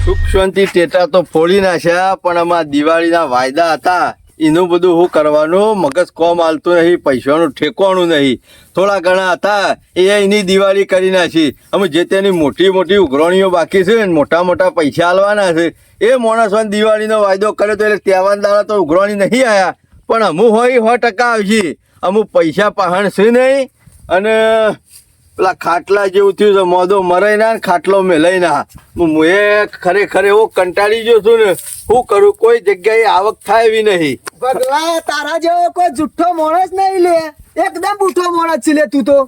સુખ શાંતિ ટેટા તો ફોડી નાખ્યા, પણ આમાં દિવાળીના વાયદા હતા એનું બધું શું કરવાનું, મગજ કોમ હાલતું નહીં, પૈસાનું ઠેકવાનું નહીં. થોડા ઘણા હતા એ એની દિવાળી કરી નાખી. અમે જે તેની મોટી મોટી ઉઘરાણીઓ બાકી છે ને મોટા મોટા પૈસા આલવાના છે એ માણસોને દિવાળીનો વાયદો કર્યો તો એટલે તહેવાર દાડા તો ઉઘરાણી નહીં આવ્યા, પણ અમુક હોય 100% આવશે. અમુક પૈસા પહાણ છે નહીં, અને પેલા ખાટલા જેવું થયું છે, મોદો મરાઈ ના ખાટલો મેલાઈ ના. હું એ ખરેખર એવો કંટાળી ગયો છું ને, શું કરું, કોઈ જગ્યાએ આવક થાય એવી નહીં. પગલા તારા જેવો કોઈ જુઠ્ઠો માણસ નહીં લે, એકદમ બુઠ્ઠો માણસ છે લે તું તો.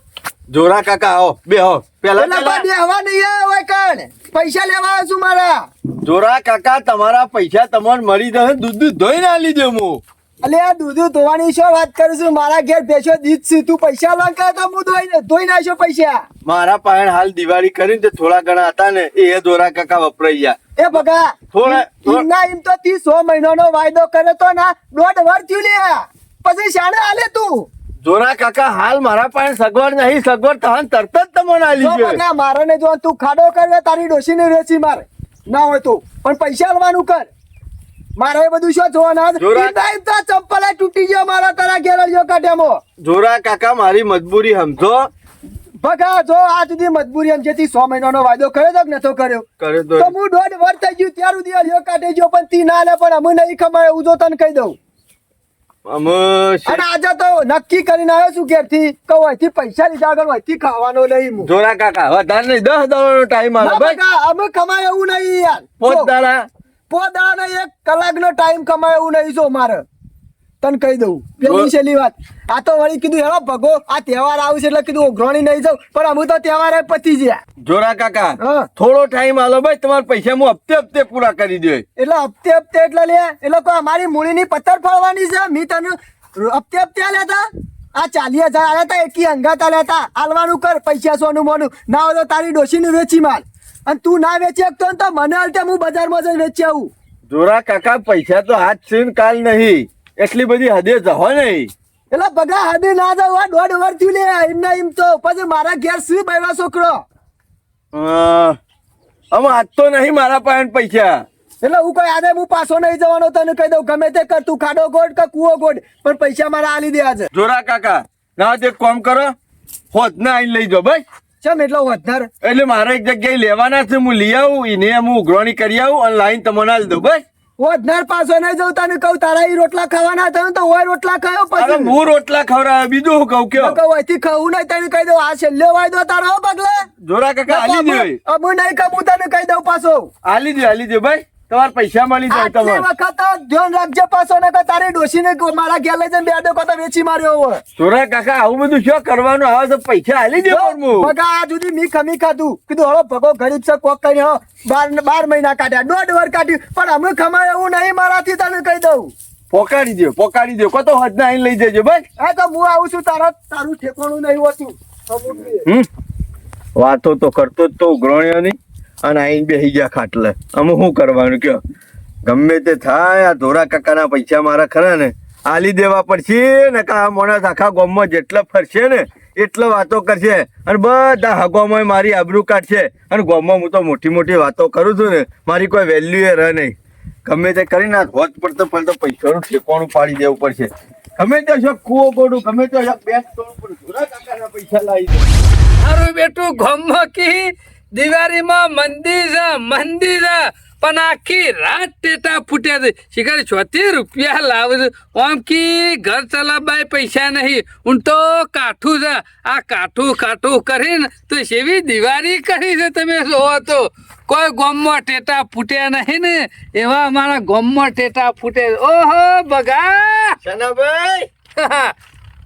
જોરા કાકા આવો બેહો. પેલા હવા નહીં આવે કણ પૈસા લેવા આવ્યો છું મારા. જોરા કાકા તમારા પૈસા તમને મળી જશે, દૂધ ધોઈ ના લીધે હું. અલે આ દૂધ ધોવાની શું વાત કરું છું, મારા ઘેર ભેંસો દીધ છે, તું પૈસા માંગે તો હું ધોઈ નાખ્યો પૈસા. મારા પાસે હાલ દિવાળી કરીને તે થોડા ઘણા હતા ને એ જોરા કાકા વપરાઈ ગયા. એ ભગા થોડા એમ તો 100 મહિનાનો વાયદો કર્યો તો ના 1.5 વર્ષ થયું લે, પછી શાણે હાલે તું. જોરા કાકા હાલ મારા પાસે સગવડ નહીં, સગવડ તહન તરત જ તમને આલી ગયો. મારે ને જો તું ખાડો કરે તારી ડોશીને વેચી મારે ના હોય તો, પણ પૈસા આલવાનું કર. મારે એ બધું શું જોવાના, ચંપલ તૂટી ગયો મારા તારા ઘેર જો કાઢ્યામાં. જોરા કાકા મારી મજબૂરી સમજો. ભગા જો આ સુધી મજબૂરી એમ જેથી 100 મહિનાનો વાયદો કર્યો તો કે નતો કર્યો તો હું 1.5 વર્ષ થઈ ગયું ત્યાર સુધી હળિયો કાઢી ગયો, પણ તી ના લે, પણ અમે નહીં ખમાય એવું જો તને કહી દઉં. અને આજે તો નક્કી કરીને આવ્યો છું ઘેરથી કહું અહીંથી પૈસા લીધા આગળ અહીંથી ખાવાનો નહીં. જોરા કાકા વધારે નહીં, 10 દાડાનો ટાઈમ આવે. અમે કમાય એવું નહીં યાર, 5 દાડા 5 દાડા 1 કલાકનો ટાઈમ કમાય એવું નહીં. જો મારે તને કહી દઉં પેલી છેલ્લી વાત. આ તો વળી કીધું હેલો ભગો આ તહેવાર આવશે એટલે કીધું ઉઘરાણી નહીં જાઉં, પણ અમે તો તહેવાર પતી ગયા. જોરા કાકા થોડો ટાઈમ આલો ભાઈ, તમારા પૈસા હું હપ્તે હપ્તે પૂરા કરી દે. એટલે હપ્તે હપ્તે એટલે લે એટલે કોઈ અમારી મૂળીની પથ્થર ફળવાની છે. મી તને હપ્તે હપ્તે લેતા આ 40,000 આલ્યા હતા, એકી અંગાતા લેતા આલવાનું કર. પૈસા સોનું મોનું ના હોય તો તારી ડોશીને વેચી માર, અને તું ના વેચી શકતો તો મને હાલતે હું બજારમાં જઈને વેચી આવું. જોરા કાકા પૈસા તો આજ છે ને કાલ નહીં, એટલી બધી હદે જહો નહીં. એટલે બગા હદે ના જાવ, આ 1.5 વર્ષ થયું લે એમના એમ તો. પછી મારા ઘેર શું બૈવા છોકરો આમ આજ તો નહીં મારા પાસે પૈસા, એટલે હું કોઈ આજે હું પાછો નહીં જવાનો, તને કહી દઉં ગમે તે કર, તું ખાડો ગોડ કે કુવો ગોડ, પણ પૈસા મારા આલી દે આજે. જોરા કાકા ના એક કામ કરો, હોત ના આઈને લઈ જાઓ ભાઈ. ચમ એટલો વધારે એટલે મારે એક જગ્યાએ લેવાના છે, હું લઈ આવું એને હું ઉઘરાણી કરી આવું અને લાઈન તમને આલી દઉં ભાઈ. વધારે પાછો નહીં જવું, તને કહું તારા ઈ રોટલા ખાવાના હતા તો ઓય રોટલા ખાયો, પછી હું રોટલા ખવડાવે બીજું હું કહું કે કહું અહીંથી ખાવું નહીં, તને કહી દઉં આ છેલ્લો વાયદો તારો પગલે. જોરા કાકા આલી દે હું નહીં કહું, તને કહી દઉં પાછો આલી દે ભાઈ, તમારા પૈસા મળી જાય. તમારે વખત ધ્યાન રાખજે પાછો, ને તારી ડોશીને મારા ઘેર લઈ જઈને 2 ડોકા વેચી માર્યો હોય. જોરા કાકા આવું બધું શું કરવાનું આવે છે, પૈસા આલી દે. બગા આ સુધી મી ખમી ખાધું, કીધું હળો ભગો ગરીબ છે કોક કરીને 12 મહિના કાઢ્યા, 1.5 વર્ષ કાઢ્યું, પણ અમે ખમાય એવું નહીં મારાથી, તને કહી દઉં. પોકાડી દો કતો હદ ના લઈ જજો ભાઈ. હા તો હું આવું છું, તારું ઠેકાણું નહીં હોતું. વાતો તો કરતો જ તો ઉઘરાણીઓની, અને આઈને બેસી ગયા ખાટલે. અમે શું કરવાનું કયો, ગમે તે થાય આ ધોરા કાકાના પૈસા મારા ખરા ને આલી દેવા પડશે ને. કા માણસ આખા ગામમાં જેટલા ફરશે ને એટલો વાતો કરશે, અને બધા હગોમાં મારી આબરૂ કાઢશે, અને ગામમાં હું તો મોટી મોટી વાતો કરું છું ને મારી કોઈ વેલ્યુ એ રહે નહીં. ગમે તે કરીને હોત પડતો પૈસાનું ઠેકાણું પાડી દેવું પડશે. ગમે તે શોખ કૂવો ગોડું, ગમે તે શોખ બેંક તોડું, પણ ધોરા કાકાના પૈસા લાવી દે. મારું બેટું ગામમાં કી દિવાળીમાં મંદિર છે, પણ આખી રાત ટેટા ફૂટ્યા છે. શિકાર 34 રૂપિયા લાવે છે, આમ કી ઘર ચલાવવા પૈસા નહીં. હું તો કાઠું છે, આ કાઠું કરીને તો સેવી દિવાળી કરી છે. તમે જોવો તો કોઈ ગામમાં ટેટા ફૂટ્યા નહીં ને, એવા અમારા ગામમાં ટેટા ફૂટે. ઓહો બગા શનાભાઈ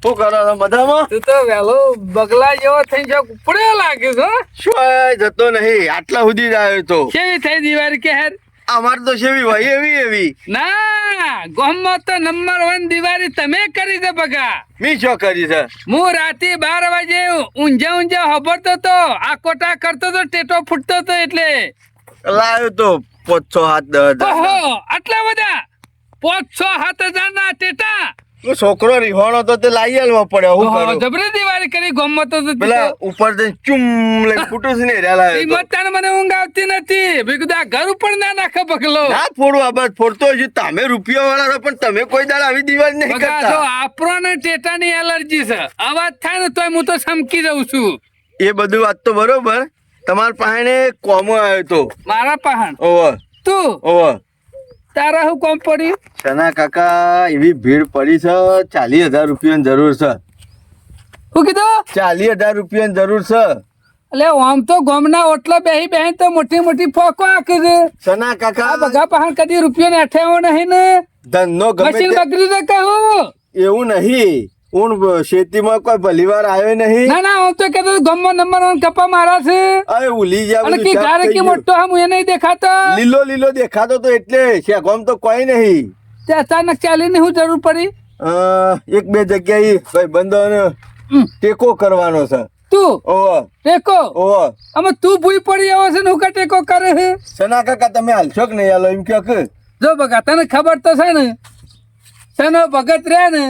શું કરો છો મજામાં? તું તો વેલો બગલા જેવો થઈ જાવ ઉપડ્યો લાગે છો. શું જતો નહીં, આટલા સુધી જ આવ્યો તો. કેવી થઈ દિવાળી કે હેર? અમાર તો સેવી હોય એવી ના ગામમાં તો નંબર 1 દિવાળી તમે કરી છે બગા. મી શું કરી છે? હું રાતે 12 વાગે ઊંઝા હબરતો તો આ કોટા કરતો તો ટેટો ફૂટતો તો એટલે લાવ્યો તો 500 7 10 ઓહો આટલા બધા 500 7 હજાર ના ટેટા છોકરો રીહોણો તો તે લાવી આલવો પડે હું કરું જબરી દિવાળી કરી ગમત તો પેલા ઉપર જઈને ચુમ લઈને ફૂટું છે ને હેર્યા લાવ્યો તો. મત મને ઊંઘ આવતી નથી મેં કીધું આ ઘર ઉપર ના નાખે પગલો ના ફોડવા બસ ફોડતો હજી તમે રૂપિયા વાળા છો પણ તમે કોઈ દાડ આવી દિવાળી નહીં બગા જો કરતા આપણો ને ટેટાની એલર્જી છે અવાજ થાય ને તોય હું તો સમકી જઉં છું એ બધું વાત તો બરોબર તમારા પાસે કોમો આવ્યો તો મારા પહાણ ઓવર તું ઓવર તારા હું કોમ પડ્યું સના કાકા એવી ભીડ પડી છે 40,000 રૂપિયાની જરૂર છે શું કીધું 40,000 રૂપિયાની જરૂર છે એટલે આમ તો ગમના ઓટલા બેહી બેહી તો મોટી મોટી ફોકો આખી છે સના આ કાકા બગા પહાણ કદી રૂપિયો ને અઠ્યાવો નહીં ને ધંધો ગમે મશીન તે- બગડી તો કહું એવું નહીં હું ખેતીમાં કોઈ ભલીવાર આવ્યો નહીં ના ના હું તો કહેતો ગમો નંબર 1 કપા મારા છે અરે ઉલી જા અને બધું કે સાફ ગારે થઈ કે ગયું. મોટો હમ એ નહીં દેખાતો લીલો લીલો દેખાતો તો એટલે શેગોમ તો કોઈ નહીં તે અચાનક ચાલીને હું જરૂર પડી એક બે જગ્યાએ ભાઈ બંધોને હમ. ટેકો કરવાનો છે તું ઓહો ટેકો ઓહો અમે તું ભૂઈ પડી આવો છે ને હું કા ટેકો કરે છે સના કાકા તમે હાલશો કે નહીં હાલો એમ કહો કે જો બગા તને ખબર તો છે ને શેનો ભગત રે ને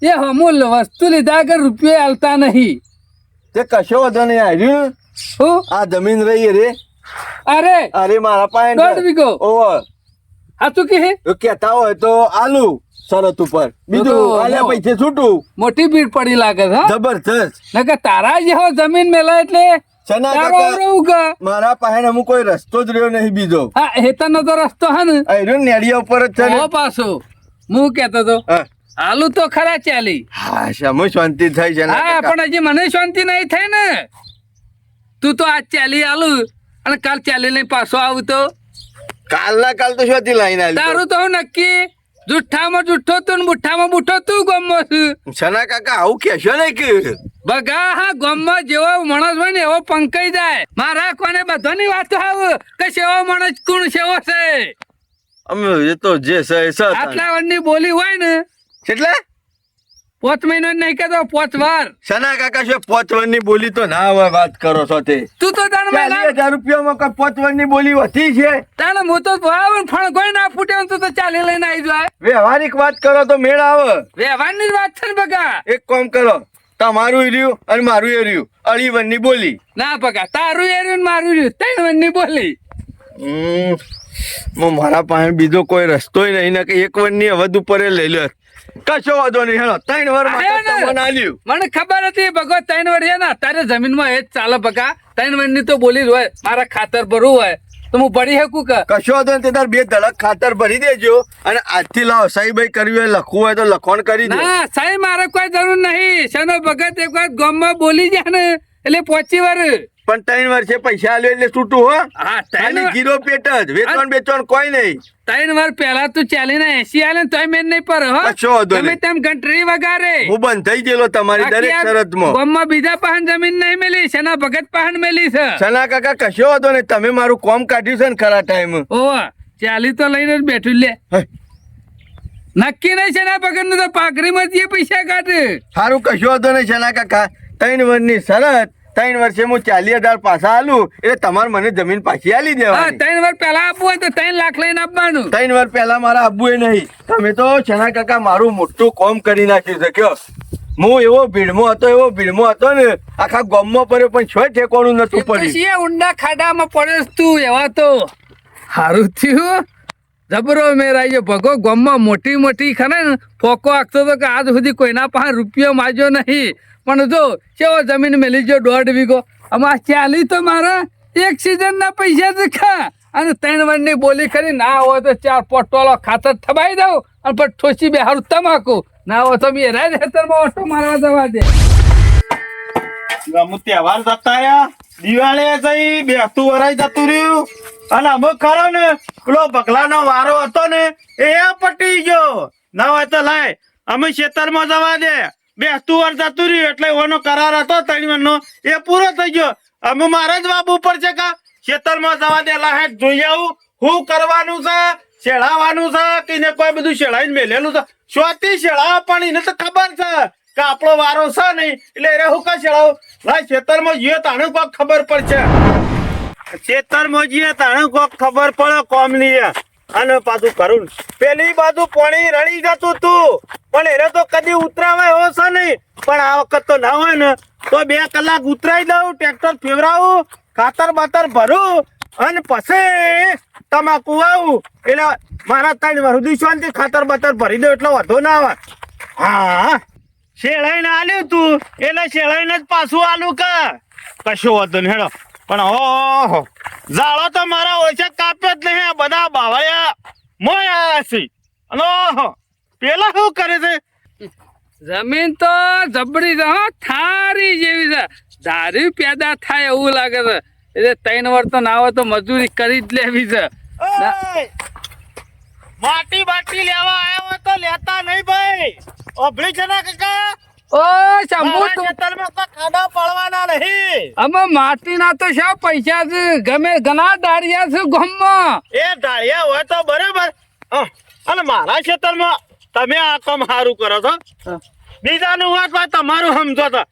એ અમૂલ વસ્તુ લીધા આગળ રૂપિયો હાલતા નહીં તે કશો વધો નહીં આવ્યું હું આ જમીન રહી રે અરે અરે મારા પાસે દોઢ વીઘો. ઓહો સાચું કે હે જો કહેતા હોય તો આલુ શરત ઉપર બીજું તો આલ્યા હો. પૈસે છૂટું મોટી ભીડ પડી લાગે છે હા? જબરજસ્ત નકર તારા જેવો જમીન મેલા એટલે સના તારો કાકા રહું કે મારા પાસે અમુક કોઈ રસ્તો જ રહ્યો નહીં બીજો હા હેતરનો તો રસ્તો હે ને આયરો નેડિયા ઉપર જ છે ને ઓ પાછો હું કેતો તો હા. આલુ તો ખરા ચાલી હા શામો શાંતિ થઈ છે હા પણ હજી મને શાંતિ નહીં થઈ ને તું તો આજ ચાલી આલુ અને કાલ ચાલી લઈને પાછો આવું તો કાલના કાલ તો શોથી લાઈને આવી તારું તો હું નક્કી જુઠ્ઠામાં જુઠ્ઠો તું ને બુઠ્ઠામાં બુઠ્ઠો તું ગમો છું સના કાકા આવું કહેશો ને કે બગા હા ગમમાં જેવો માણસ હોય ને એવો પંકાઈ જાય મારા કોને બધાની વાતો આવ કે સેવો માણસ કોણ સેવો છે અમે એ તો જે છે એ છે તાણ. આટલા વરની બોલી હોય ને કેટલા 5 મહિનો નહીં કહેતો 5 વાર સના કાકા શું પોચવનની બોલી તો ના હોય વાત કરો છો તે તું તો તાર મેલા 40,000 રૂપિયામાં કોઈ પોચવનની બોલી વધી છે તાને હું તો ફણ કોઈ ના ફૂટે તું તો ચાલી લઈને આવી જાય વ્યવહારિક વાત કરો તો મેળ આવે વ્યવહારની જ વાત છે ને બગા એક કામ કરો તમારું રહ્યું અને મારું એ રહ્યું અઢી બોલી ના બગા તારું એર્યું ને મારું રહ્યું 3 વનની બોલી મારા પાસે બીજો કોઈ રસ્તો નહીં ને કે એક વનની હદ ઉપર લઈ લે કશો વાંધો નહીં હેલો 3 વાર આયો ને? તમને આલ્યું મને ખબર હતી ભગો 3 વાર છે ને તારે જમીનમાં એ જ ચાલે બગા 3 વનની તો બોલી જ હોય મારા ખાતર ભરવું હોય તો હું ભરી શકું કે કશો વાંધો નહીં તે તાર 2 ધડક ખાતર ભરી દેજો અને આજથી લાવો સહી ભાઈ કરવી હોય લખવું હોય તો લખણ કરી દો ના સાહેબ મારે કોઈ જરૂર નહીં શેનો ભગત એક વાર ગામમાં બોલી જાય ને એટલે 5 વાર પણ 3 વર્ષે પૈસા આલ્યો એટલે છૂટું હો હા ખાલી ગીરો પેટ જ વેચવાનું બેચવાનું કોઈ નહીં 3 વાર પહેલા તું ચાલીને 80 આલે ને તોય મેન નહીં પર હો કશો વાંધો તમે નહીં. તેમ ઘંટડી વગારે હું બંધ થઈ ગયેલો તમારી દરેક શરતમાં ગામમાં બીજા પાહન જમીન નહીં મેલી શેના ભગત પાહન મેલી છે સના કાકા કશો વાંધો નહીં તમે મારું કોમ કાઢ્યું છે ને ખરા ટાઈમ ઓવા ચાલી તો લઈને જ બેઠું લે નક્કી નહીં શેના ભગત નું તો પાઘરીમાં જ એ પૈસા કાઢે સારું કશો વાંધો નહીં સના કાકા 3 વર્ષની શરત 3 વર્ષે હું 40,000 પાછા આલું એટલે તમારે મને જમીન પાછી આલી હા દેવાની 3 વાર પહેલા આપવું હોય તો 3 લાખ લઈને આપવાનું 3 વાર પહેલા મારા આબુ એ નહીં તમે તો સના કાકા મારું મોટું કોમ કરી નાખ્યું છે કયો હું એવો ભીડમાં હતો ને આખા ગામમાં પડ્યો પણ છો ઠેકોણું નતું પડ્યું પછી ઊંડા ખાડામાં પડ્યો છે તું એવા તો હારું થયું જબરો મેરાઈ ગયો ભગો ગામમાં મોટી મોટી ખરે ને ફોકો આખતો તો કે આજ સુધી કોઈના પાસે રૂપિયો માગ્યો નહીં પણ જો કેવો જમીન મેલી ગયો 1.5 વીઘો આમાં ચાલી તો મારા એક સીઝન ના પૈસા જ ખા અને 3 વર્ષની બોલી કરી ના હોય તો 4 ટોલો ખાતર થબાઈ દઉં અને પછી ઠોસી બે હારું તમાકુ ના હોય તો બે રાજ ખેતરમાં ઓટો મારવા જવા દે અમુક તહેવાર જતા રહ્યા દિવાળી જઈ બેસતું વરાઈ જતું રહ્યું અને અમુક ખરો ને પેલો બગલાનો વારો હતો ને એ પટી ગયો ના હોય તો લાય અમે ખેતરમાં જવા દે બેસતું વર જતું રહ્યું એટલે એનો કરાર હતો 3 વર્ષનો એ પૂરો થઈ ગયો અમે મારે જ વાપવું પડશે કા ખેતરમાં જવા દે લાહે જોઈ આવું શું કરવાનું છે શેળાવાનું છે કે એને કોઈ બધું શેળાઈને મેલેલું છે શોથી શેળા પણ એને તો ખબર છે કે આપણો વારો છે નહીં એટલે એને હું કા શેળાવું લાય ખેતરમાં જઈએ તાણે કોક ખબર પડશે ખેતરમાં જઈએ તાણે કોક ખબર પડે કોમની અને પાછું કરું પેલી બાજુ પાણી રળી જતું તું પણ એને તો કદી ઉતરાવાય હો છે નહીં પણ આ વખત તો ના હોય ને તો 2 કલાક ઉતરાઈ દઉં ટ્રેક્ટર ફેવરાવું ખાતર બાતર ભરું અને પછી તમાકુ આવું એટલે મારા 3 વર્ષ સુધી શાંતિ ખાતર બાતર ભરી દઉં એટલે વધુ ના આવે હા શેળાઈને આલ્યું તું એટલે શેળાઈને જ પાછું આલું કશું હતું હેડો પણ ઓહો ઝાડો તો મારા ઓછા કાપે જ નહીં આ બધા બાવળિયા મોય આયા છે અને ઓહો પેલા શું કરે છે જમીન તો જબરી છે હો, થારી જેવી છે ધારી પેદા થાય એવું લાગે છે એટલે 3 વર્ષ તો ના હોય તો મજૂરી કરી જ લેવી છે ઓય! માટી બાટી લેવા આવ્યો હોય તો લેતા નહીં ભાઈ ઓભળી છે ને કાકા ઓ શંભુ મારા તું ખેતરમાં તો ખાડા પડવાના નહીં અમે માટીના તો શા પૈસા છે ગમે ઘણા દાળિયા છે ગામમાં એ ઢાળિયા હોય તો બરાબર અને મારા ખેતરમાં તમે આ કામ સારું કરો છો બીજાનું વાત હોય તમારું સમજો તો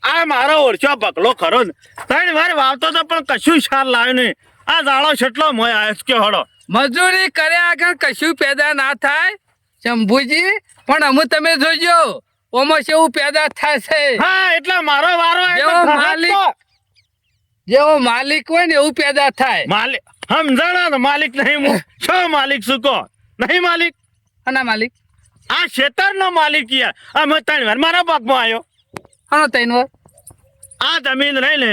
આ મારો ઓળખ્યો બકલો ખરો ને 3 વાર વાવતો તો પણ કશું સાર લાવ્યો નહીં આ ઝાડો છેટલો મોય આવ્યો છે કે હળો મજૂરી કર્યા આગળ કશું પેદા ના થાય શંભુજી પણ અમે તમે જોજો ઓમાં કેવું પેદા થાય છે હા એટલે મારો વારો આવ્યો જેવો તો માલિક- જેવો માલિક હોય ને એવું પેદા થાય માલિક સમજાણા ને માલિક નહીં હું છો માલિક શું કહો નહીં માલિક અને માલિક આ ખેતરનો માલિક યાર અમે 3 વાર મારા પગમાં આવ્યો આનો 3 વાર આ જમીન રહી ને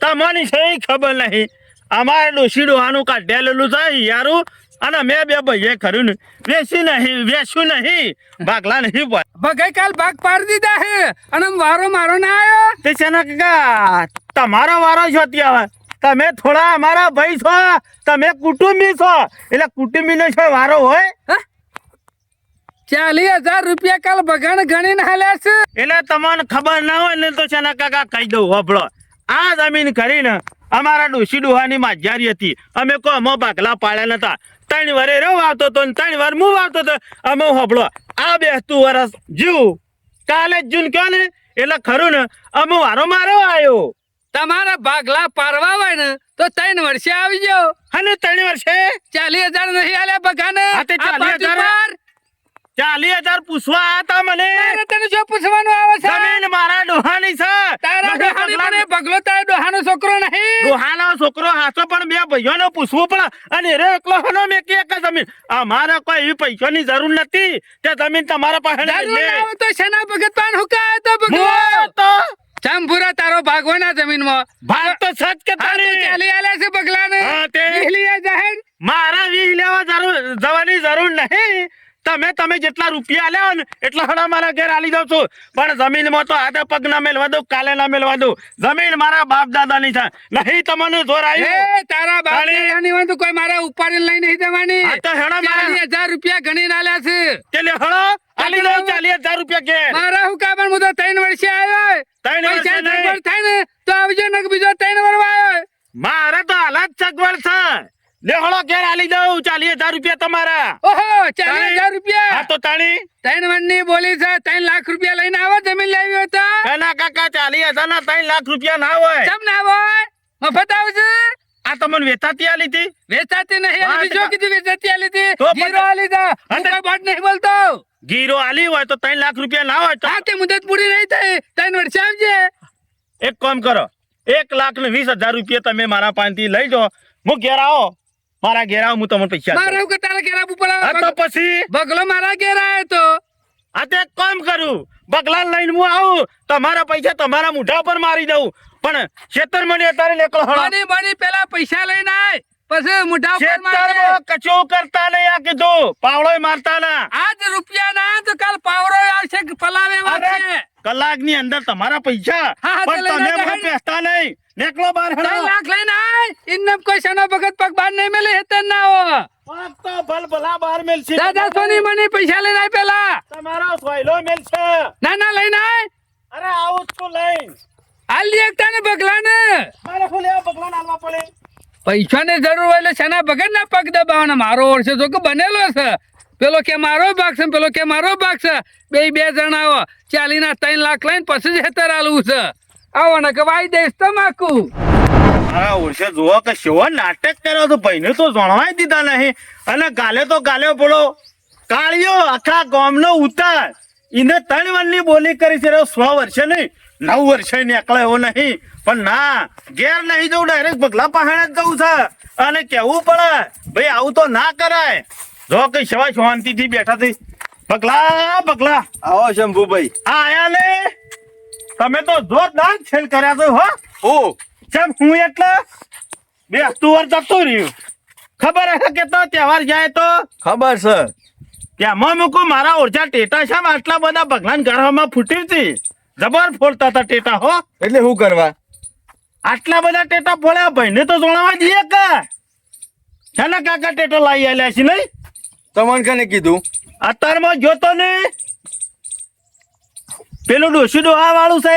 તમને સહી ખબર નહીં અમારે ડોશી ડોહાનું કાઢેલું છે યારું અને મેં 2 ભાઈએ ખરું ને વેચ્યું નહીં ભાગલા નહીં બોલ ભગાઈ કાલ ભાગ પાડી દીધા હે અને વારો મારો ના આવ્યો તે છે ને કાકા તમારો વારો છો ત્યાં તમે થોડા અમારા ભાઈ છો તમે કુટુંબી છો એટલે કુટુંબીનો છો વારો હોય 40,000 રૂપિયા કાલ ભગાણ ગણીને હાલ્યા છે એટલે તમને ખબર ના હોય ને તો છે ને કાકા કહી દઉં હોભળો આ જમીન કરીને અમારા ડોશી ડોહાની માજારી હતી અમે કો અમો ભાગલા પાડ્યા નતા 3 વારે રો વાવતો તો ને 3 વાર હું વાવતો તો અમે હોભળો આ 2 વર્ષ જીવ કાલે જ જૂન કયો ને એટલે ખરું ને અમે વારો મારો આવ્યો તમારા ભાગલા પારવા હોય ને તો 3 વર્ષે આવી જાઓ અને 3 વર્ષે 40,000 નહીં આલ્યા ભગાને હા તે 40,000 40,000 પૂછવા આયા તા મને તારે તને શું પૂછવાનું આવે છે જમીન મારા ડોહાની છે તારા મને ડોહાની ભાગલા- મને ભગલો તારા ડોહાનો છોકરો નહીં ડોહાનો છોકરો હાચો પણ 2 ભાઈઓને પૂછવું પડે અને રે એકલો હનો મેં કે એક જમીન અમારે કોઈ એવી પૈસાની જરૂર નથી તે જમીન તમારા પાસે દાદુ લઈ લે. ના આવે તો શેના ભગત પાન હુકાય તો હું ભગવો તો ચાંભુરા તારો ભાગવાના જમીનમાં ભાગ તો સચ કે આ તો તારી ચાલી આલ્યા છે ભગલાને હા, તે- લીલીયા જાહેર મારા વીહ લેવા જવાની જરૂર નહીં તમે જેટલા રૂપિયા આલ્યા ને એટલા હણા મારા ઘેર આલી દઉં છું પણ જમીનમાં તો આજે પગ ના મેલવા દઉં કાલે ના મેલવા દઉં જમીન મારા બાપ દાદાની છે નહીં તમને જોર આવ્યું એ તારા બાપ તાળી. દાદાની હોય તો કોઈ મારા ઉપાડીને લઈ નહીં દેવાની હા તો હેડા મારા 40,000 રૂપિયા ગણીને આલ્યા છે તે લે હળો આલી દઉં 40,000 રૂપિયા ઘેર મારા હું કામ હું તો 3 વર્ષે આવ્યો 3 વર્ષે પૈસા નહીં. સગવડ થાય ને તો આવજો ને બીજો 3 વર્ષ આવ્યો મારે તો હાલત સગવડ છે લે હળો ઘેર આલી દઉં 40,000 રૂપિયા તમારા ઓહો 40,000 રૂપિયા હા તો તાણી 3 વર્ષની બોલી છે 3 લાખ રૂપિયા લઈને આવો જમીન લાવી હોય તો એના કાકા 40,000 ના 3 લાખ રૂપિયા ના હોય કેમ ના હોય મફત આવશે આ તમને વેચાતી આલી હતી વેચાતી નહીં હા, અને બીજો કીધું વેચાતી આલી હતી તો પણ- જીરો આલી તા હા, હું તે- કોઈ બાટ નહીં બોલતો ગીરો આલી હોય તો 3 લાખ રૂપિયા ના હોય તો હા તે મુદત પૂરી નહીં થઈ 3 વર્ષ આવજે એક કામ કરો 1,20,000 રૂપિયા તમે મારા પાસેથી લઈ જાઓ હું ઘેર આવો મારા ઘેર આવો હું તમને પૈસા આપું. મારા હું કે તારા ઘેર આવવું પડે હા તો પછી બગલો મારા ઘેર આવ્યો તો આ તે એક કામ કરું બગલા લઈને હું આવું તમારા પૈસા તમારા મોઢા પર મારી દઉં પણ ખેતર મને અત્યારે લેકડો હળો બની બની પેલા પૈસા લઈને આય પછી મુઠા ઉપર મારે ખેતરમાં કચો કરતા નહીં આ કીધું પાવડોય મારતા ના આજ રૂપિયા ના તો કાલ પાવરો આવશે કે પલાવે વાગે કલાકની અંદર તમારા પૈસા હા, હા, પણ તે લઈને તમે જાય. મને પૈસા નહીં નેકલો બાર 3 હળો લાખ લઈને આય ઇન્ને કોઈ સનો ભગત પગ બાર નહીં મેલે હેતર ના હો પાક તો ભલ ભલા બાર મેલશે દાદા સોની મને પૈસા લઈને આય પેલા તમારો સોયલો મેલશે ના ના લઈને આય અરે આવું જ તું લઈને હાલ દી એકતા ને બગલા ને મારે શું લેવા બગલા નાલવા પડે પૈસા ની જરૂર હોય એટલે શેના ભગત ના પગ દબાવવાના મારો વર્ષે તો કે બનેલો છે પેલો કે મારો ભાગ છે પેલો કે મારો ભાગ છે બે જણા આવો 40 ના 3 લાખ લઈને પછી જ હેતર આલવું છે આવો ને કે વાઈ દઈશ તમાકુ મારા ઓળશે જોવો કે શેવો નાટક કર્યો તો ભાઈને તો જણવાય દીધા નહીં અને ગાલે તો ગાલે બોલો કાળિયો આખા ગામનો ઉતાર એને 3 વર્ષની બોલી કરી છે 100 વર્ષે નહીં 9 વર્ષે નીકળે એવો નહીં પણ ના ઘેર નહીં જવું ડાયરેક્ટ બગલા પહાડ જ જવું છે અને કેવું પડે ભાઈ આવું તો ના કરાય જો કઈ સેવા શાંતિથી બેઠા થઈ બગલા આવો શંભુભાઈ. આ આયા ને તમે તો જોરદાર ખેલ કર્યા તો હો હું ચમ હું એટલે 2 અક્ટોબર જતું રહ્યું ખબર હે કે તો તહેવાર જાય તો ખબર છે. ત્યાંમાં મૂકું મારા ઓરછા ટેટા છે આટલા બધા ભગવાન ગળામાં ફૂટી હતી જબર ફોડતા હતા ટેટા હો એટલે શું કરવા? આટલા બધા ટેટા ફોડ્યા ભાઈને તો જોણાવા દઈએ કે છે ને કાકા ટેટો લાવી આલ્યા છે નહીં તમને કને કીધું? અત્યારમાં જોતો ને પેલું ડોસી ડોહા વાળું છે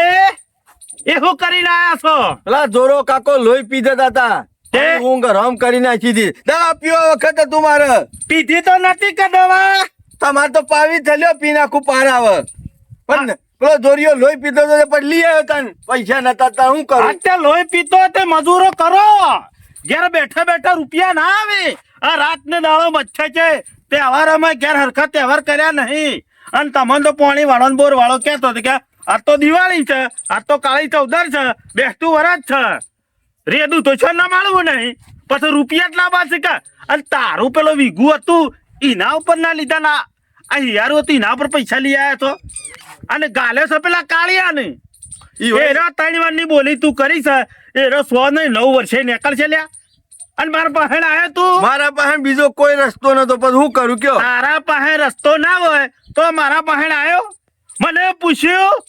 એ શું કરીને આયા છો પેલા જોરો કાકો લોહી પીધા હતા તે? હું ગરમ કરી નાખી હતી. દવા પીવા વખતે તું મારે પીધી તો નથી કે દવા તમારે તો પાવી થયો પી નાખું પાર આવે પણ પેલો જોરિયો લોહી પીધો તો પણ લઈ આવ્યો તને પૈસા નતા તા શું કરું? અત્યારે લોહી પીતો તે મજૂરો કરો ઘેર બેઠા બેઠા રૂપિયા ના આવે આ રાત ને દાડો મચ્છે છે તહેવાર અમે ઘેર હરખા તહેવાર કર્યા નહીં અને તમને તો પાણી વાળો ને બોર વાળો કહેતો હતો કે આ તો દિવાળી છે આ તો કાળી ચૌદર છે બેસતું વરસ છે રેડું તો છે ના માળવું નહીં પછી રૂપિયા જ લાવવા છે કે અને તારું પેલો વીઘું હતું એના ઉપર ના લીધા ના આ હિયારું હતું એના ઉપર પૈસા લઈ આવ્યા છો અને ગાલે છે પેલા કાળિયા ને એરો 3 વારની બોલી તું કરી છે એરો 100 નહીં 9 વર્ષે નીકળશે લ્યા અને મારા પાસે આવ્યો તું મારા પાસે બીજો કોઈ રસ્તો નતો પણ હું કરું કયો? તારા પાસે રસ્તો ના હોય તો મારા પાસે આવ્યો મને પૂછ્યું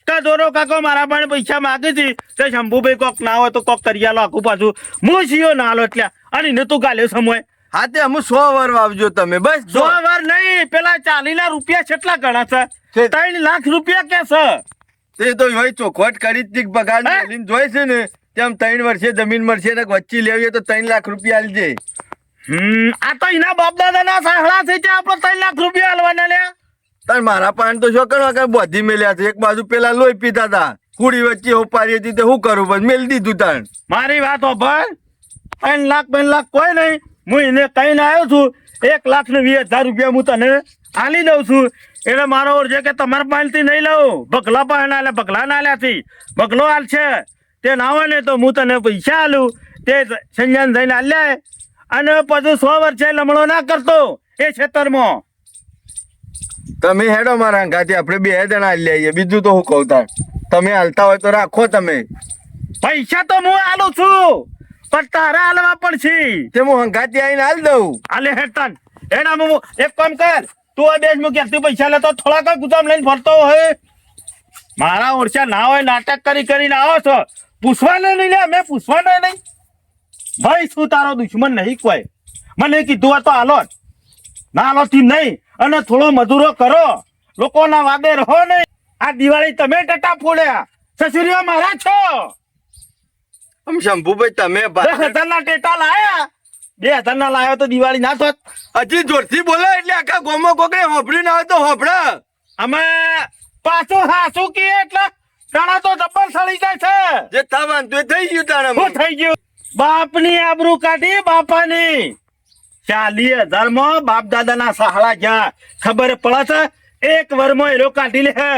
કે દોરો કાકો મારા પાસે પૈસા માગે છે તે શંભુભાઈ કોક ના હોય તો કોક કરી આલો આખું પાછું હું છીયો ના આલો એટલે અને એને તું ગાલ્યો સમય હા તે અમુ 100 વાર વાવજો તમે બસ 100 વાર નહીં પેલા 40 ના રૂપિયા કેટલા ગણા છે છે. 3 લાખ રૂપિયા કે છે તે તો હોય ચોખવટ કરી જ પગાર હે? મેલીને જોઈ છે ને તેમ 3 વર્ષે જમીન મળશે ને વચ્ચે લેવી તો 3 લાખ રૂપિયા આલજે. આ તો એના બાપ દાદા ના સાહડા છે તે આપણે 3 લાખ રૂપિયા આલવાના લ્યા તાર મારા પાસે તો શું કરવા કે બોધી મેલ્યા છે એક બાજુ પેલા લોહી પીતા હતા કુડી વચ્ચે ઉપાડી હતી તે શું કરું બસ મેલ દીધું તાણ. મારી વાત હોભળ 3 લાખ કોઈ નહીં હું એને કહીને આવ્યો છું 1,20,000 રૂપિયા હું તને આલી દઉં છું એટલે મારો ઓર છે કે તમારા પાસેથી નહીં લઉં બગલા પાસે આલે બગલા ના આલ્યાથી બગલો હાલ છે તે ના હોય ને તો હું તને પૈસા આલું તે સંજાન થઈને આલ્યા અને પછી 100 વર્ષે લમણો ના કરતો એ ખેતરમાં તમે હેડો મારા અંગાથી આપણે 2 જણા હાલી આવીએ બીજું તો હું કહું તાર તમે હાલતા હોય તો રાખો તમે પૈસા તો હું આલું છું પણ તારા હાલવા પડશે તે હું હંગાથી આવીને હાલ દઉં. આલે હેડતાન એના હું એક કામ કર તું આ દેશ માં ક્યાંથી પૈસા લેતો થોડા કઈ ગુદામ લઈને ફરતો હોય મારા ઓરછા ના હોય નાટક કરીને આવો છો પૂછવાને નહીં લે મેં પૂછવાને નહીં ભાઈ શું તારો દુશ્મન નહીં કોઈ મને કીધું હોય તો હાલો જ. ના હાલો થી નહીં અને થોડો મજૂરો કરો લોકોના વાદે રહો નહીં આ દિવાળી તમે ટટા ફોડ્યા સસુરીઓ મારા છો આમ શંભુભાઈ તમે 10,000 ના ટેટા લાયા 2,000 ના લાયો તો દિવાળી ના થોત હજી જોરથી બોલો એટલે આખા ગોમો કોકને હોભળી ના હોય તો હોભળા. અમે પાછું હાસું કે એટલે દાણા તો જબ્બર સળી જાય છે જે થવાનું તો એ થઈ ગયું તાણે. શું થઈ ગયું બાપની આબરૂ કાઢી બાપાની 40,000 માં બાપ દાદાના સહારા ગયા ખબર પડે છે એક વરમાં એરો કાઢી લે હે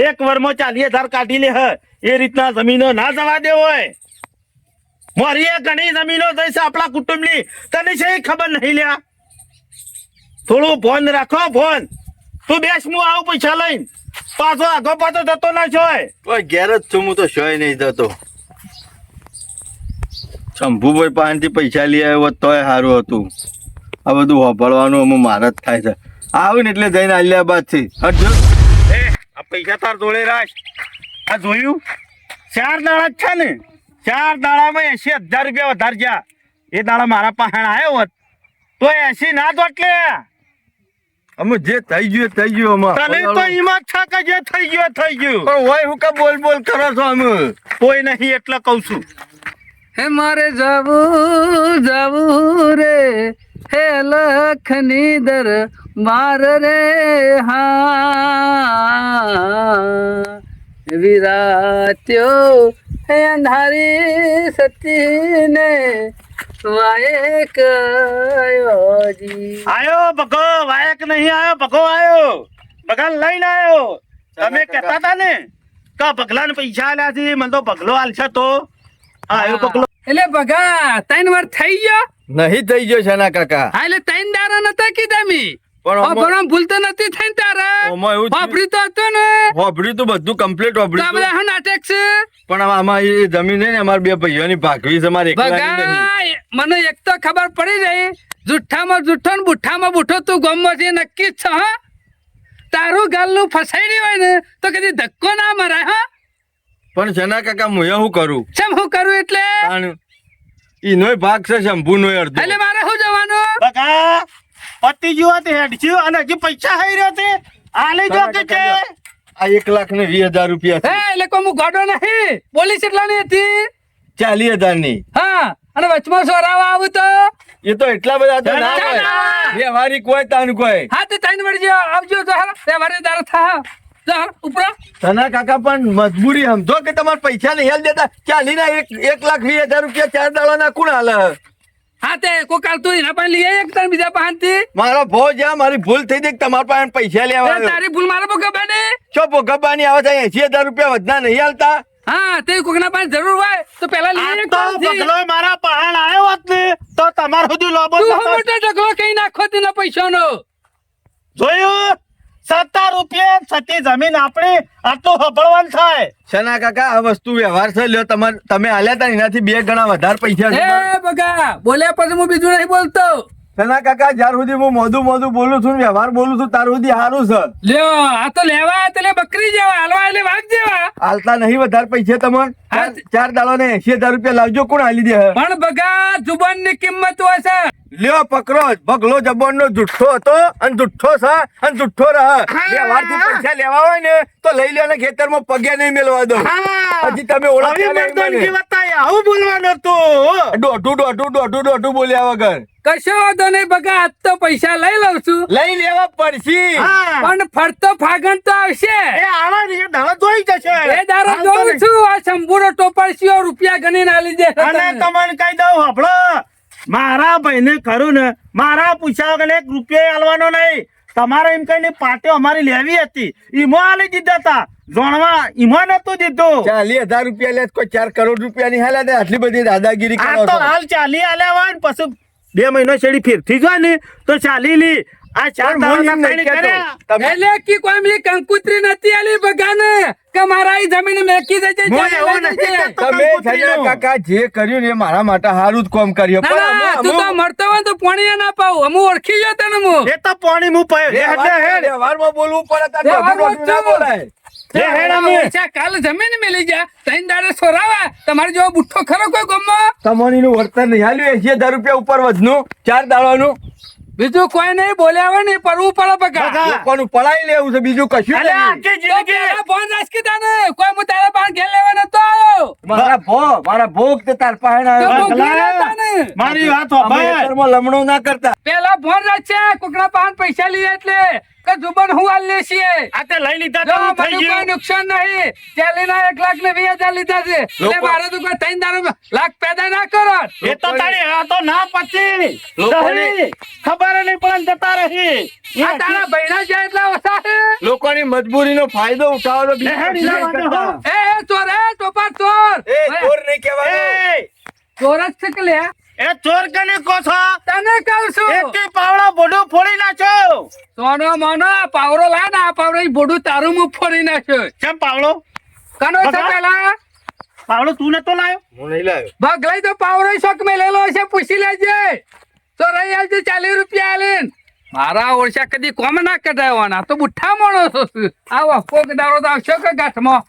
એક વરમાં 40,000 કાઢી લે હે એ રીતના જમીનો ના જવા દે હોય મારી એ ઘણી જમીનો થઈ છે આપણા કુટુંબની તને છે ખબર નહીં લ્યા થોડું ભોન રાખો ભોન તું બેસ હું આવું પૈસા લઈને પાછો આગો પાછો જતો ના છોય કોઈ ઘેર જ છું હું તો શોય નહીં જતો. શંભુભાઈ પાસેથી પૈસા લઈ આવ્યો હોત તોય સારું હતું. આ બધું હોભળવાનું અમુક મારે જ થાય છે. આવું ને એટલે જઈને આલ્યા બાદ થી હટજો. એ આ પૈસા તાર જોડે રાખ આ જોયું 4 દાડા જ છે ને 4 દાડામાં 80,000 રૂપિયા વધારે ગયા એ દાડા મારા પાસે આવ્યો હોત તો 80 ના જોટ લે અમે જે થઈ ગયું એ થઈ ગયું અમાર. તને તો હિંમત છે કે જે થઈ ગયું એ થઈ ગયું પણ હોય હું કા બોલ બોલ કરો છો અમે? કોઈ નહીં એટલે કહું છું હે મારે જાવું રે હે લખની દર માર રે હા વિરાત્યો એ અંધારી સતીને વાયે કયોજી. આયો ભગો વાયક નહીં આયો ભગો આયો બગલ લઈને આયો. તમે કહેતા હતા ને કે પગલાને પૈસા આલ્યા છે મને તો પગલો આલશે તો આયો પગલો. એટલે બગા 3 વાર થઈ ગયો. નહીં થઈ ગયો શેના કાકા. હા એટલે 3 દાડા નતા કીધા મી પણ આમાં- ભણવા ભૂલતો નથી થઈને તારા આમાં એવું થયું- વાપરી તો હતું ને હોભળ્યું તો બધું કમ્પ્લીટ તો આ હોભળ્યું બધા શું નાટક છે પણ આમાં એ જમીન નહીં ને અમારા બે ભાઈઓની ભાગવી છે મારે એકલાની નહીં. બગા મને એક તો ખબર પડી ગઈ જુઠ્ઠામાં જુઠ્ઠો ને બુઠ્ઠામાં બુઠ્ઠો તું ગમો છે નક્કી જ છે હા તારું ગાલનું ફસાઈ હોય ને તો કદી ધક્કો ના મરાય હા પણ શેના કાકા હું શું કરું કેમ હું કરું એટલે કારણ ઈનોય ભાગ છે શંભુનો અડધો. એટલે મારે શું જવાનું બગા પતિ જેવો તે હેડ છે અને હજી પૈસા હાઈ રહ્યો છે આલે જો કે છે આ 1,20,000 રૂપિયા હે છે એટલે કોઈ હું ગોડો નહીં પોલીસ એટલાની હતી 40,000 ની. હા અને વચમાં સોરાવા આવું તો એ તો એટલા બધા તો ના ના, હોય ના. વ્યવહારિક હોય તાન કોઈ હા તે 3 વળી આવજો તો હાર તે મારે દાર થા તો હાર ઉપર તના કાકા પણ મજબૂરી સમજો કે તમારે પૈસા નહીં હાલ દેતા 1,20,000 રૂપિયા 4 દાડાના કોણ હાલે હા તે કોઈ કાલ તું એના પાસે લઈ આય એક તાર બીજા પાસેથી મારો ભો જ્યાં મારી ભૂલ થઈ ગઈ કે તમારા પાસે પૈસા લેવા એ આવ્યો. તારી ભૂલ મારે બગા બને ચો ભોગવવાની આવે છે 80,000 રૂપિયા વધના નહીં હાલતા હા તે કોકના પાસે જરૂર હોય તો પેલા લઈ આય આ તો બગલો મારા પહાણ આવ્યો હોત ને તો તમાર સુધી લોબો તું થતો. મોટો ઢગલો કઈ નાખો તેના પૈસાનો જોયું 70 રૂપિયા છતી જમીન આપણી આટલું હબળવાનું થાય. શના કાકા આ વસ્તુ વ્યવહાર છે લ્યો તમે હાલ્યા હતા એનાથી 2 ગણા વધારે પૈસા છે. એ બગા બોલ્યા પછી હું બીજું નહીં બોલતો શના કાકા જ્યાર સુધી હું મોદું બોલું છું ને વ્યવહાર બોલું છું તાર સુધી સારું છે લ્યો આ તો લેવા એટલે બકરી જેવા હાલવા એટલે વાઘ જેવા હાલતા નહીં વધારે પૈસા તમને હા. 4 દાડો ને 80,000 રૂપિયા લાવજો કોણ હાલી દે પણ બગા જુબાન ની કિંમત હોય છે લ્યો પકડો ભગલો જબોન નો જુઠ્ઠો હતો અને જુઠ્ઠો છે અને જુઠ્ઠો રહે વ્યવહારથી પૈસા લેવા હોય ને તો લઈ લ્યો ને ખેતરમાં પગે નહીં મેલવા દો હા. હજી તમે આવી ઓળખતા નહીં મર્દાનગી મને. બતાય આવું બોલવાનું તું દોઢું બોલ્યા વગર કશો વાંધો નહીં બગા આજ તો પૈસા લઈ લઉં છું લઈ લેવા પડશે હા. પણ ફરતો ફાગણ તો આવશે એ આવા ને એ દાડો જોઈ જશે એ દારો હાલતો જોઉં નહીં. છું આ શંભુરો ટોપરસીઓ રૂપિયા ગણીને આલી દે અને તમને કહી દઉં હબળો મારા ભાઈને ખરું ને મારા પૂછ્યા વગર 1 રૂપિયો આલવાનો નહીં. તમારે એમ કહીને પાટીઓ અમારી લેવી હતી ઈમો આલી દીધા હતા જોણવા ઈમો નતું દીધું. 40,000 રૂપિયા લે કોઈ 4 કરોડ રૂપિયા ની હાલ્યા આટલી બધી દાદાગીરી આ કરો તો છો. હાલ 40 આલ્યા હોય ને પછી 2 મહિનો છેડી ફેરથી જાય ને તો 40 લી આ 4 પણ હું એમ દાડા નહીં કહેતો. કર્યા. તમે એટલે કી કોઈ મી કંકુત્રી નથી આલી બગાને કે મારા ઈ જમીન મેકી દેજે હું ચાલી એવું લઈ નથી જજે. કહેતો. તમે કંકોત્રીનું. છેલ્લા કાકા જે કર્યું ને એ મારા માટે સારું જ કામ કર્યું ના પણ ના તું તો મળતો હોય તો પોણીએ ના પાઉં અમુ ઓળખી ગયો તને હું એ તો પાણી હું પે વ્યવહારમાં બોલવું પડે તાર વ્યવહારમાં દોઢું ના જ બોલાય. લે હેડ અમે. પૈસા કાલ જમીન મેલી જા તૈન દાડે સોરાવા તમારે જેવો બુઠ્ઠો ખરો કોઈ ગમો તમારીનું વર્તન નહીં હાલ્યું 80,000 રૂપિયા ઉપર વધનું 4 દાડાનું બીજું કોઈ નહીં બોલ્યા હોય ને પરવું પડે બગા બગા. લોકોનું પડાઈ લેવું છે બીજું કશું અલે નહીં. આખી તો જિંદગી પેલા ફોન રાખી તાને કોઈ હું તારા પાસે ઘેર લેવા નતો આવ્યો મારા ભોગ તે તાર પાસે તો આવ્યો. ભોગ લેવા હતા ને. મારી વાત અમે હોભળ. ઘરમાં લમણું ના કરતા પેલા ફોન રાખશે કોકના પાસે પૈસા લઈએ એટલે કે જુબન હું હાલ લે છીએ આ તે લઈ લીધા જો તો મને થઈ કોઈ ગયું નુકસાન નહીં ચાલીના 1,20,000 લીધા છે એટલે લોકો- મારે તો કોઈ 3 દાડો લાખ પેદા ના કરો એ તો તારી આ તો ના પછી લોકોને- રહી. ખબર નહીં પણ જતા રહી આ તારા બૈરા જ્યાં એટલા ઓછા છે લોકોની મજબૂરીનો ફાયદો ઉઠાવો તો બીજું હેડ, કશું ઈલા નહીં વાંધો. કરતા. એ ચોર એ ટોપા ચોર એ ચોર નહીં કહેવાનું. એ ચોર જ છે કે લે એ ચોર કને કો છો તને કહું છું એકથી પાવડો બોડો ફોડી નાખ્યો સોનો મોનો આ પાવરો લાય ને આ પાવરો ઈ બોડું તારું મુખ ફોડી નાખ્યો કેમ પાવડો કનો છે બગા? પેલા પાવડો તું નતો લાયો હું નહીં લાવ્યો. ભાગ લઈ તો પાવરો શોખ મેલેલો હશે પૂછી લેજે તો રહી આવજે 40 રૂપિયા આલીન મારા ઓળશા કદી કોમ ના કઢાવવાના તો બુઠ્ઠા માણસો છું. આવો કોક દારો તો આવશો કે ગાંઠમાં